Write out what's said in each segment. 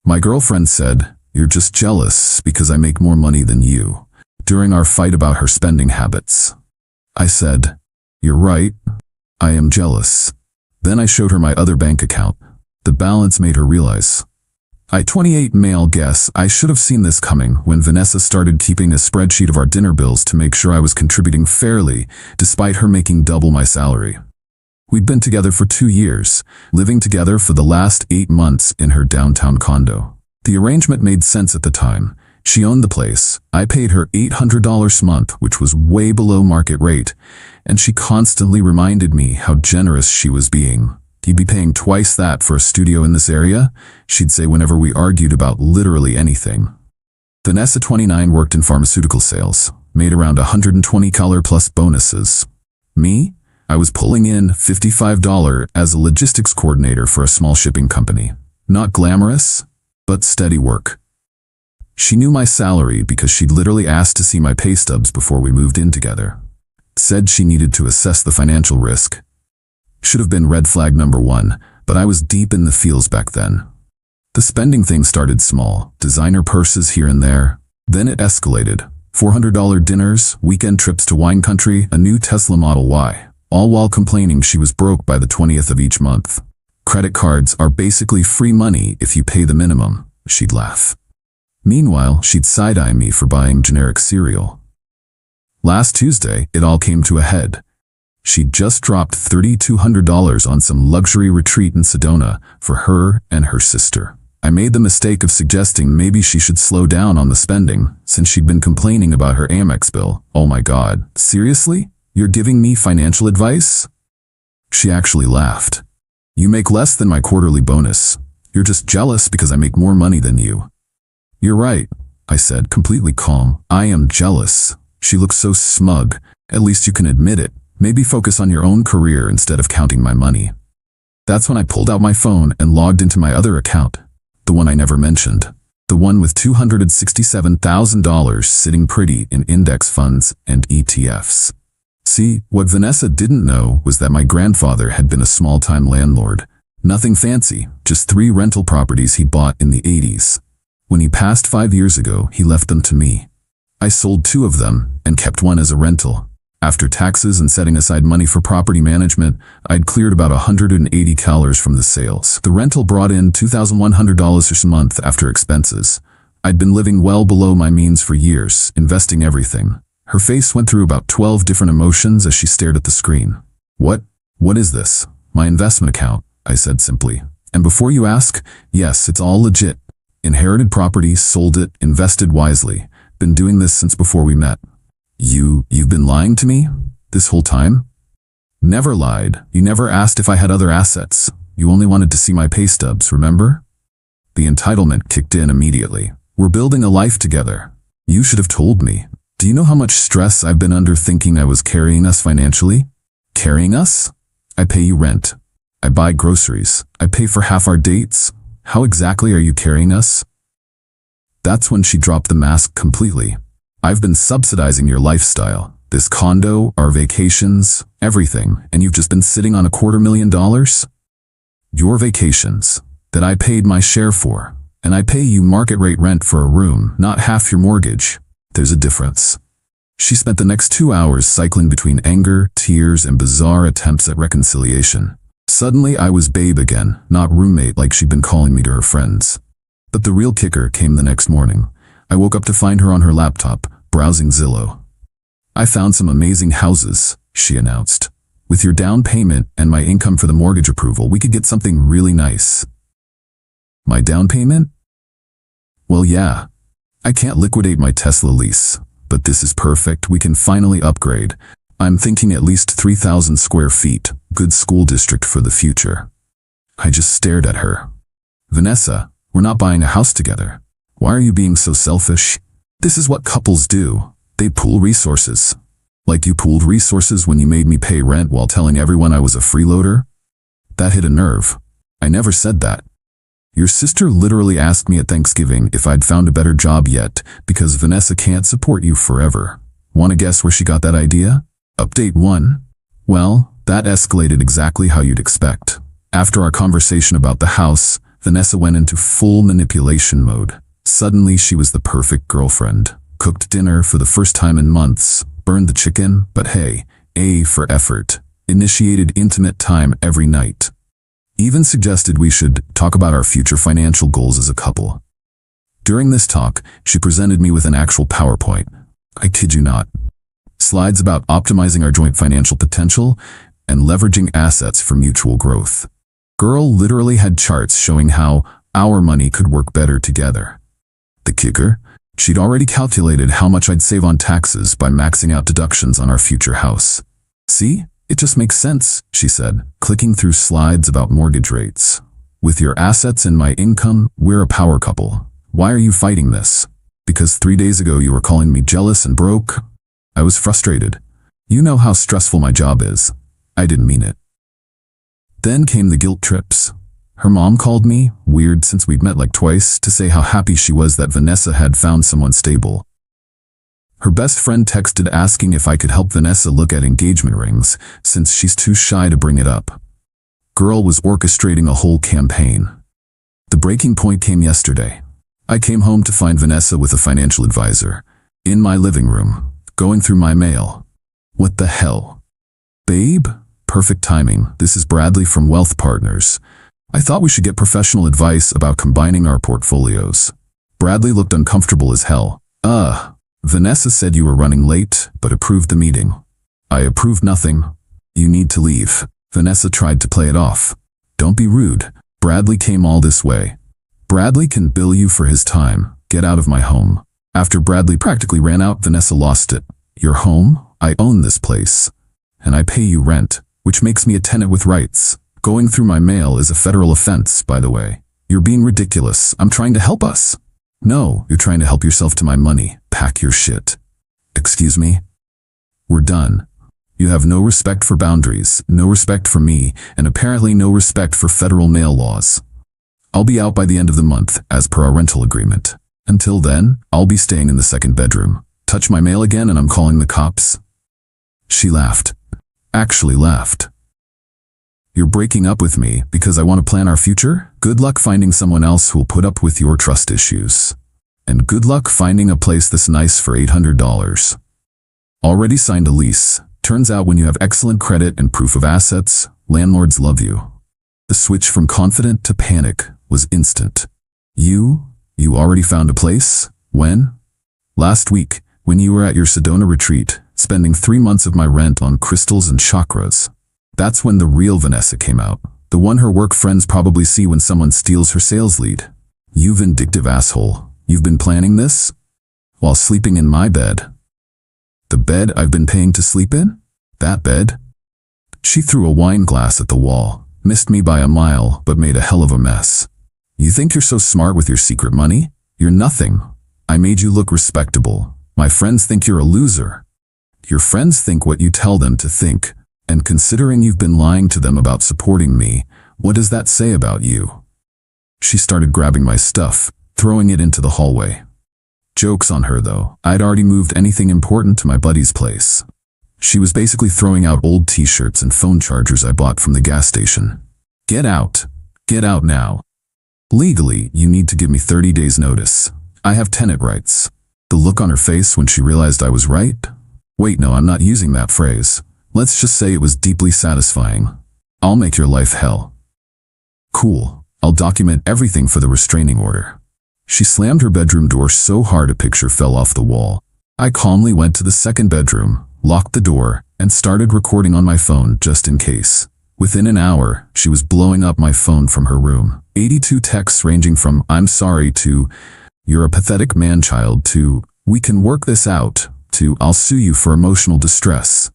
My girlfriend said, "You're just jealous because I make more money than you," during our fight about her spending habits. I said, "You're right. I am jealous." Then I showed her my other bank account. The balance made her realize. 28 male guess I should have seen this coming when Vanessa started keeping a spreadsheet of our dinner bills to make sure I was contributing fairly, despite her making double my salary. We'd been together for 2 years, living together for the last 8 months in her downtown condo. The arrangement made sense at the time. She owned the place. I paid her $800 a month, which was way below market rate, and she constantly reminded me how generous she was being. "You'd be paying twice that for a studio in this area?" she'd say whenever we argued about literally anything. Vanessa, 29, worked in pharmaceutical sales, made around $120 plus bonuses. Me? I was pulling in $55 as a logistics coordinator for a small shipping company. Not glamorous, but steady work. She knew my salary because she'd literally asked to see my pay stubs before we moved in together. Said she needed to assess the financial risk. Should have been red flag number 1, but I was deep in the feels back then. The spending thing started small, designer purses here and there. Then it escalated. $400 dinners, weekend trips to wine country, a new Tesla Model Y, all while complaining she was broke by the 20th of each month. "Credit cards are basically free money if you pay the minimum," she'd laugh. Meanwhile, she'd side-eye me for buying generic cereal. Last Tuesday, it all came to a head. She'd just dropped $3,200 on some luxury retreat in Sedona for her and her sister. I made the mistake of suggesting maybe she should slow down on the spending, since she'd been complaining about her Amex bill. "Oh my God, seriously? You're giving me financial advice?" She actually laughed. "You make less than my quarterly bonus. You're just jealous because I make more money than you." "You're right," I said, completely calm. "I am jealous." She looked so smug. "At least you can admit it. Maybe focus on your own career instead of counting my money." That's when I pulled out my phone and logged into my other account. The one I never mentioned. The one with $267,000 sitting pretty in index funds and ETFs. See, what Vanessa didn't know was that my grandfather had been a small-time landlord. Nothing fancy, just 3 rental properties he bought in the 80s. When he passed 5 years ago, he left them to me. I sold 2 of them and kept 1 as a rental. After taxes and setting aside money for property management, I'd cleared about $180 from the sales. The rental brought in $2,100 a month after expenses. I'd been living well below my means for years, investing everything. Her face went through about 12 different emotions as she stared at the screen. What is this?" "My investment account," I said simply. "And before you ask, yes, it's all legit. Inherited property, sold it, invested wisely. Been doing this since before we met." You've been lying to me this whole time?" "Never lied. You never asked if I had other assets. You only wanted to see my pay stubs, remember?" The entitlement kicked in immediately. "We're building a life together. You should have told me. Do you know how much stress I've been under thinking I was carrying us financially?" "Carrying us? I pay you rent. I buy groceries. I pay for half our dates. How exactly are you carrying us?" That's when she dropped the mask completely. "I've been subsidizing your lifestyle. This condo, our vacations, everything, and you've just been sitting on $250,000? Your vacations, that I paid my share for, and I pay you market rate rent for a room, not half your mortgage. There's a difference." She spent the next 2 hours cycling between anger, tears, and bizarre attempts at reconciliation. Suddenly I was babe again, not roommate like she'd been calling me to her friends. But the real kicker came the next morning. I woke up to find her on her laptop, browsing Zillow. "I found some amazing houses," she announced. "With your down payment and my income for the mortgage approval, we could get something really nice." "My down payment?" "Well, yeah. I can't liquidate my Tesla lease, but this is perfect. We can finally upgrade. I'm thinking at least 3,000 square feet, good school district for the future." I just stared at her. "Vanessa, we're not buying a house together. Why are you being so selfish? This is what couples do. They pool resources. Like you pooled resources when you made me pay rent while telling everyone I was a freeloader?" That hit a nerve. "I never said that. Your sister literally asked me at Thanksgiving if I'd found a better job yet because Vanessa can't support you forever. Want to guess where she got that idea? Update 1. Well, that escalated exactly how you'd expect. After our conversation about the house, Vanessa went into full manipulation mode. Suddenly she was the perfect girlfriend. Cooked dinner for the first time in months, burned the chicken, but hey, A for effort. Initiated intimate time every night. Even suggested we should talk about our future financial goals as a couple. During this talk, she presented me with an actual PowerPoint. I kid you not. Slides about optimizing our joint financial potential and leveraging assets for mutual growth. Girl literally had charts showing how our money could work better together. The kicker? She'd already calculated how much I'd save on taxes by maxing out deductions on our future house. See? It just makes sense, she said, clicking through slides about mortgage rates. With your assets and my income, we're a power couple. Why are you fighting this? Because 3 days ago you were calling me jealous and broke? I was frustrated. You know how stressful my job is. I didn't mean it. Then came the guilt trips. Her mom called me, weird since we'd met like twice, to say how happy she was that Vanessa had found someone stable. Her best friend texted asking if I could help Vanessa look at engagement rings, since she's too shy to bring it up. Girl was orchestrating a whole campaign. The breaking point came yesterday. I came home to find Vanessa with a financial advisor. In my living room, going through my mail. What the hell? Babe? Perfect timing. This is Bradley from Wealth Partners. I thought we should get professional advice about combining our portfolios. Bradley looked uncomfortable as hell. Vanessa said you were running late, but approved the meeting. I approved nothing. You need to leave. Vanessa tried to play it off. Don't be rude. Bradley came all this way. Bradley can bill you for his time. Get out of my home. After Bradley practically ran out, Vanessa lost it. Your home? I own this place. And I pay you rent, which makes me a tenant with rights. Going through my mail is a federal offense, by the way. You're being ridiculous. I'm trying to help us. No, you're trying to help yourself to my money. Pack your shit. Excuse me? We're done. You have no respect for boundaries, no respect for me, and apparently no respect for federal mail laws. I'll be out by the end of the month, as per our rental agreement. Until then, I'll be staying in the second bedroom. Touch my mail again and I'm calling the cops. She laughed. Actually laughed. You're breaking up with me because I want to plan our future? Good luck finding someone else who'll put up with your trust issues. And good luck finding a place this nice for $800. Already signed a lease. Turns out when you have excellent credit and proof of assets, landlords love you. The switch from confident to panic was instant. You already found a place? When? Last week, when you were at your Sedona retreat, spending 3 months of my rent on crystals and chakras. That's when the real Vanessa came out. The one her work friends probably see when someone steals her sales lead. You vindictive asshole. You've been planning this? While sleeping in my bed. The bed I've been paying to sleep in? That bed? She threw a wine glass at the wall, missed me by a mile, but made a hell of a mess. You think you're so smart with your secret money? You're nothing. I made you look respectable. My friends think you're a loser. Your friends think what you tell them to think. And considering you've been lying to them about supporting me, what does that say about you? She started grabbing my stuff, throwing it into the hallway. Joke's on her though. I'd already moved anything important to my buddy's place. She was basically throwing out old t-shirts and phone chargers I bought from the gas station. Get out. Get out now. Legally, you need to give me 30 days notice. I have tenant rights. The look on her face when she realized I was right? Wait, no, I'm not using that phrase. Let's just say it was deeply satisfying. I'll make your life hell. Cool. I'll document everything for the restraining order. She slammed her bedroom door so hard a picture fell off the wall. I calmly went to the second bedroom, locked the door, and started recording on my phone just in case. Within an hour, she was blowing up my phone from her room. 82 texts ranging from "I'm sorry" to "You're a pathetic man-child" to "We can work this out" to "I'll sue you for emotional distress."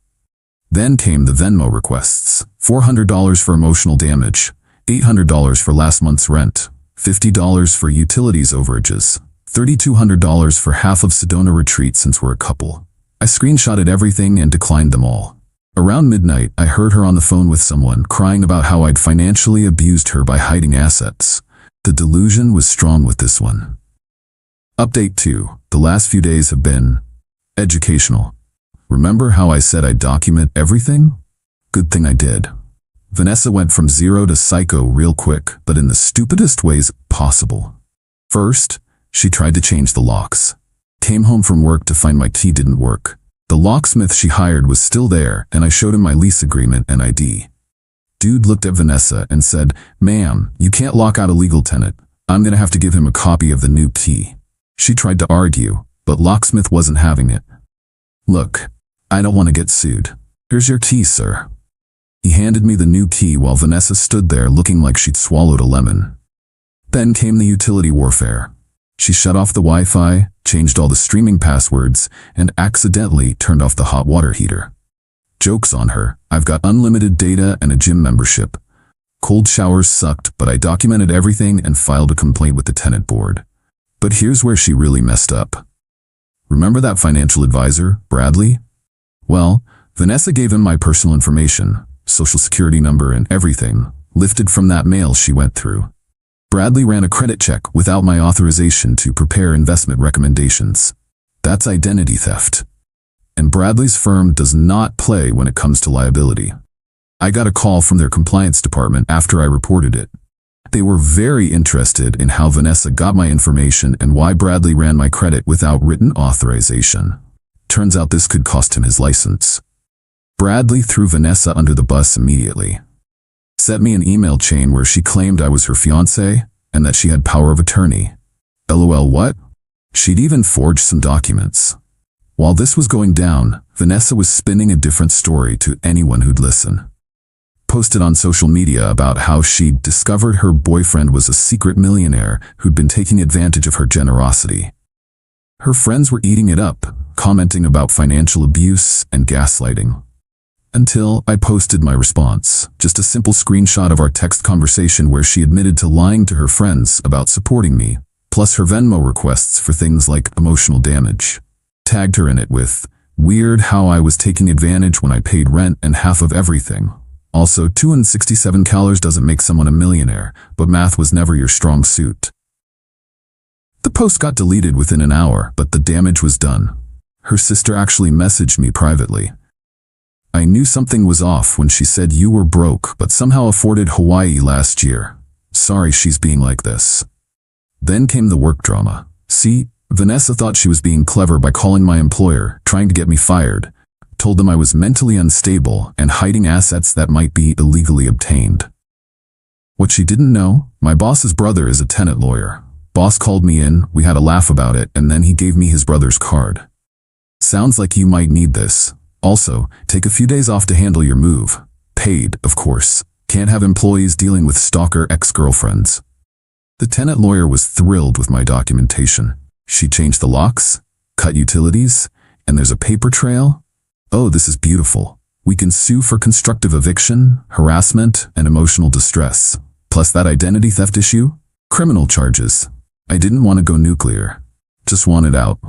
Then came the Venmo requests. $400 for emotional damage, $800 for last month's rent, $50 for utilities overages, $3,200 for half of Sedona retreat since we're a couple. I screenshotted everything and declined them all. Around midnight, I heard her on the phone with someone crying about how I'd financially abused her by hiding assets. The delusion was strong with this one. Update 2. The last few days have been educational. Remember how I said I'd document everything? Good thing I did. Vanessa went from zero to psycho real quick, but in the stupidest ways possible. First, she tried to change the locks. Came home from work to find my key didn't work. The locksmith she hired was still there, and I showed him my lease agreement and ID. Dude looked at Vanessa and said, "Ma'am, you can't lock out a legal tenant. I'm gonna have to give him a copy of the new key." She tried to argue, but locksmith wasn't having it. "Look, I don't want to get sued. Here's your key, sir." He handed me the new key while Vanessa stood there looking like she'd swallowed a lemon. Then came the utility warfare. She shut off the Wi-Fi, changed all the streaming passwords, and accidentally turned off the hot water heater. Joke's on her, I've got unlimited data and a gym membership. Cold showers sucked, but I documented everything and filed a complaint with the tenant board. But here's where she really messed up. Remember that financial advisor, Bradley? Well, Vanessa gave him my personal information, social security number and everything, lifted from that mail she went through. Bradley ran a credit check without my authorization to prepare investment recommendations. That's identity theft. And Bradley's firm does not play when it comes to liability. I got a call from their compliance department after I reported it. They were very interested in how Vanessa got my information and why Bradley ran my credit without written authorization. Turns out this could cost him his license. Bradley threw Vanessa under the bus immediately. Sent me an email chain where she claimed I was her fiancé and that she had power of attorney. LOL, what? She'd even forged some documents. While this was going down, Vanessa was spinning a different story to anyone who'd listen. Posted on social media about how she'd discovered her boyfriend was a secret millionaire who'd been taking advantage of her generosity. Her friends were eating it up, commenting about financial abuse and gaslighting. Until I posted my response, just a simple screenshot of our text conversation where she admitted to lying to her friends about supporting me, plus her Venmo requests for things like emotional damage. Tagged her in it with, "Weird how I was taking advantage when I paid rent and half of everything. Also, 267 calories doesn't make someone a millionaire, but math was never your strong suit." The post got deleted within an hour, but the damage was done. Her sister actually messaged me privately. "I knew something was off when she said you were broke but somehow afforded Hawaii last year. Sorry she's being like this." Then came the work drama. See, Vanessa thought she was being clever by calling my employer, trying to get me fired. Told them I was mentally unstable and hiding assets that might be illegally obtained. What she didn't know, my boss's brother is a tenant lawyer. Boss called me in, we had a laugh about it, and then he gave me his brother's card. "Sounds like you might need this. Also, take a few days off to handle your move. Paid, of course. Can't have employees dealing with stalker ex-girlfriends." The tenant lawyer was thrilled with my documentation. She changed the locks, cut utilities, and there's a paper trail. Oh, this is beautiful. We can sue for constructive eviction, harassment, and emotional distress. Plus that identity theft issue, criminal charges. I didn't want to go nuclear. Just wanted out.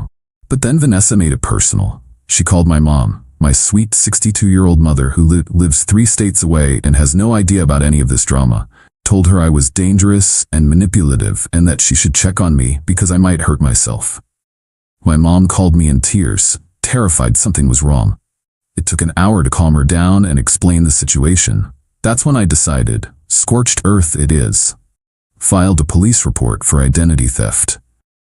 But then Vanessa made it personal. She called my mom. My sweet 62-year-old mother who lives 3 states away and has no idea about any of this drama, told her I was dangerous and manipulative and that she should check on me because I might hurt myself. My mom called me in tears, terrified something was wrong. It took an hour to calm her down and explain the situation. That's when I decided, scorched earth it is. Filed a police report for identity theft.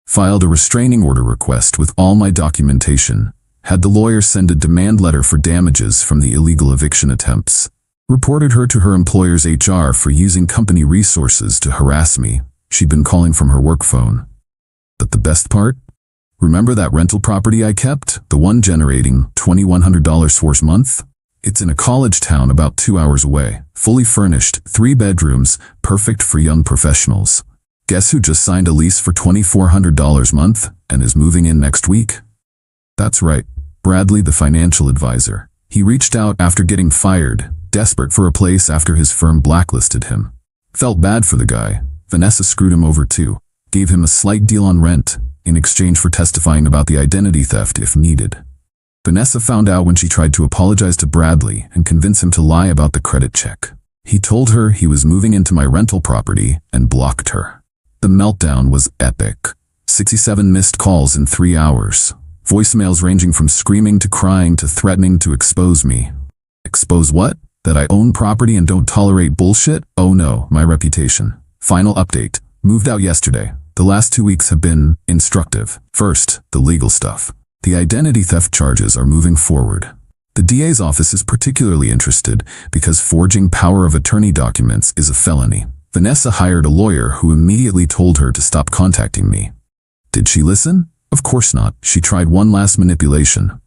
Filed a restraining order request with all my documentation. Had the lawyer send a demand letter for damages from the illegal eviction attempts. Reported her to her employer's HR for using company resources to harass me. She'd been calling from her work phone. But the best part? Remember that rental property I kept? The one generating $2,100 for a month? It's in a college town about 2 hours away. Fully furnished, 3 bedrooms, perfect for young professionals. Guess who just signed a lease for $2,400 a month and is moving in next week? That's right, Bradley the financial advisor. He reached out after getting fired, desperate for a place after his firm blacklisted him. Felt bad for the guy. Vanessa screwed him over too. Gave him a slight deal on rent, in exchange for testifying about the identity theft if needed. Vanessa found out when she tried to apologize to Bradley and convince him to lie about the credit check. He told her he was moving into my rental property and blocked her. The meltdown was epic. 67 missed calls in 3 hours. Voicemails ranging from screaming to crying to threatening to expose me. Expose what? That I own property and don't tolerate bullshit? Oh no, my reputation. Final update. Moved out yesterday. The last 2 weeks have been instructive. First, the legal stuff. The identity theft charges are moving forward. The DA's office is particularly interested because forging power of attorney documents is a felony. Vanessa hired a lawyer who immediately told her to stop contacting me. Did she listen? Of course not. She tried one last manipulation.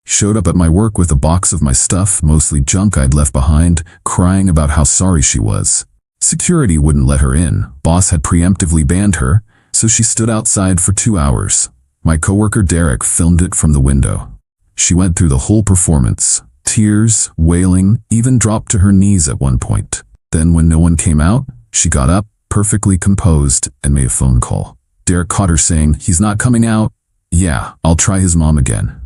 Showed up at my work with a box of my stuff, mostly junk I'd left behind, crying about how sorry she was. Security wouldn't let her in. Boss had preemptively banned her, so she stood outside for 2 hours. My coworker Derek filmed it from the window. She went through the whole performance. Tears, wailing, even dropped to her knees at one point. Then when no one came out, she got up, perfectly composed, and made a phone call. Derek caught her saying, "He's not coming out." "Yeah, I'll try his mom again."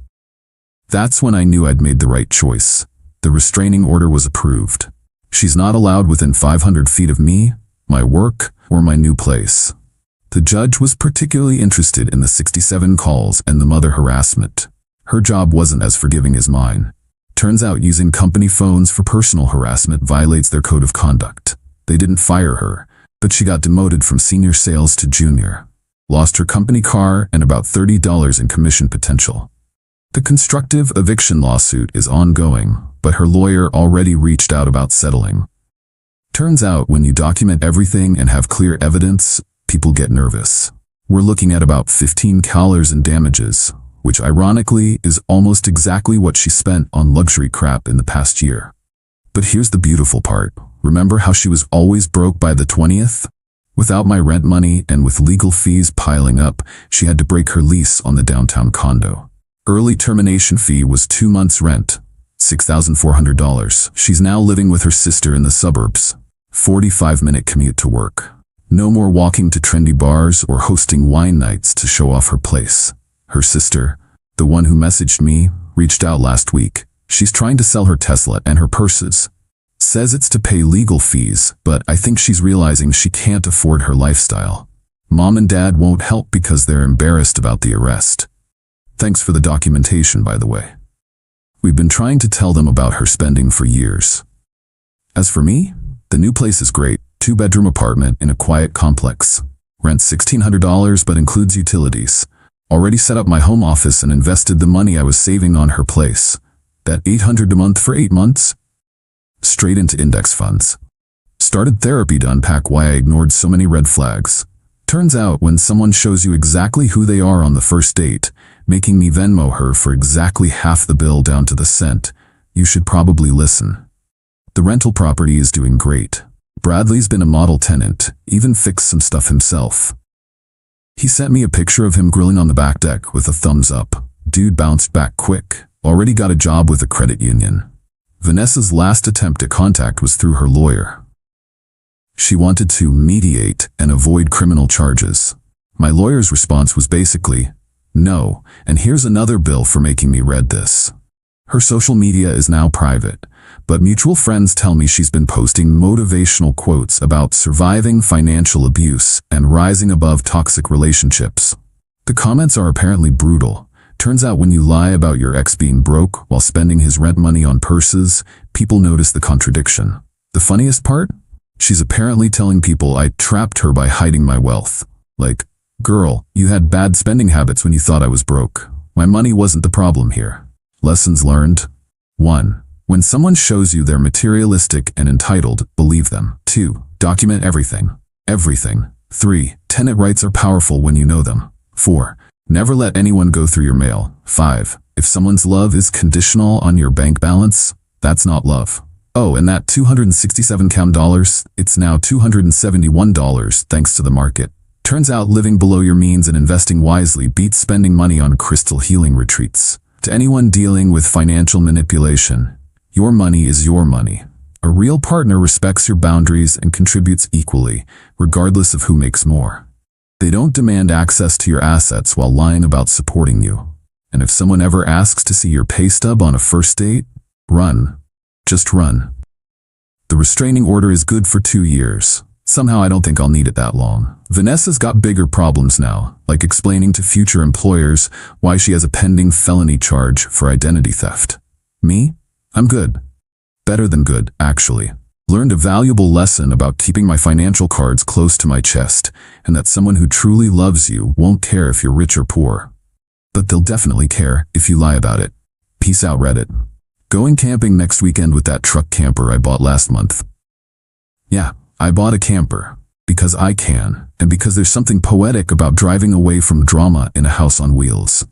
That's when I knew I'd made the right choice. The restraining order was approved. She's not allowed within 500 feet of me, my work, or my new place. The judge was particularly interested in the 67 calls and the mother harassment. Her job wasn't as forgiving as mine. Turns out using company phones for personal harassment violates their code of conduct. They didn't fire her, but she got demoted from senior sales to junior. Lost her company car and about $30 in commission potential. The constructive eviction lawsuit is ongoing, but her lawyer already reached out about settling. Turns out when you document everything and have clear evidence, people get nervous. We're looking at about $15,000 in damages, which ironically is almost exactly what she spent on luxury crap in the past year. But here's the beautiful part. Remember how she was always broke by the 20th? Without my rent money and with legal fees piling up, she had to break her lease on the downtown condo. Early termination fee was 2 months' rent, $6,400. She's now living with her sister in the suburbs. 45-minute commute to work. No more walking to trendy bars or hosting wine nights to show off her place. Her sister, the one who messaged me, reached out last week. She's trying to sell her Tesla and her purses. Says it's to pay legal fees, but I think she's realizing she can't afford her lifestyle. Mom and Dad won't help because they're embarrassed about the arrest. Thanks for the documentation, by the way. We've been trying to tell them about her spending for years. As for me, the new place is great. 2-bedroom apartment in a quiet complex. Rent $1,600 but includes utilities. Already set up my home office and invested the money I was saving on her place. That $800 a month for 8 months? Straight into index funds. Started therapy to unpack why I ignored so many red flags. Turns out when someone shows you exactly who they are on the first date, making me Venmo her for exactly half the bill down to the cent, you should probably listen. The rental property is doing great. Bradley's been a model tenant, even fixed some stuff himself. He sent me a picture of him grilling on the back deck with a thumbs up. Dude bounced back quick, already got a job with a credit union. Vanessa's last attempt at contact was through her lawyer. She wanted to mediate and avoid criminal charges. My lawyer's response was basically, no, and here's another bill for making me read this. Her social media is now private, but mutual friends tell me she's been posting motivational quotes about surviving financial abuse and rising above toxic relationships. The comments are apparently brutal. Turns out when you lie about your ex being broke while spending his rent money on purses, people notice the contradiction. The funniest part? She's apparently telling people I trapped her by hiding my wealth. Like, girl, you had bad spending habits when you thought I was broke. My money wasn't the problem here. Lessons learned. 1. When someone shows you they're materialistic and entitled, believe them. 2. Document everything. Everything. 3. Tenant rights are powerful when you know them. 4. Never let anyone go through your mail. 5. If someone's love is conditional on your bank balance, that's not love. Oh, and that $267 it's now $271 thanks to the market. Turns out living below your means and investing wisely beats spending money on crystal healing retreats. To anyone dealing with financial manipulation, your money is your money. A real partner respects your boundaries and contributes equally, regardless of who makes more. They don't demand access to your assets while lying about supporting you. And if someone ever asks to see your pay stub on a first date, run. Just run. The restraining order is good for 2 years. Somehow I don't think I'll need it that long. Vanessa's got bigger problems now, like explaining to future employers why she has a pending felony charge for identity theft. Me? I'm good. better than good, actually. Learned a valuable lesson about keeping my financial cards close to my chest, and that someone who truly loves you won't care if you're rich or poor. But they'll definitely care if you lie about it. Peace out, Reddit. Going camping next weekend with that truck camper I bought last month. Yeah, I bought a camper. Because I can, and because there's something poetic about driving away from drama in a house on wheels.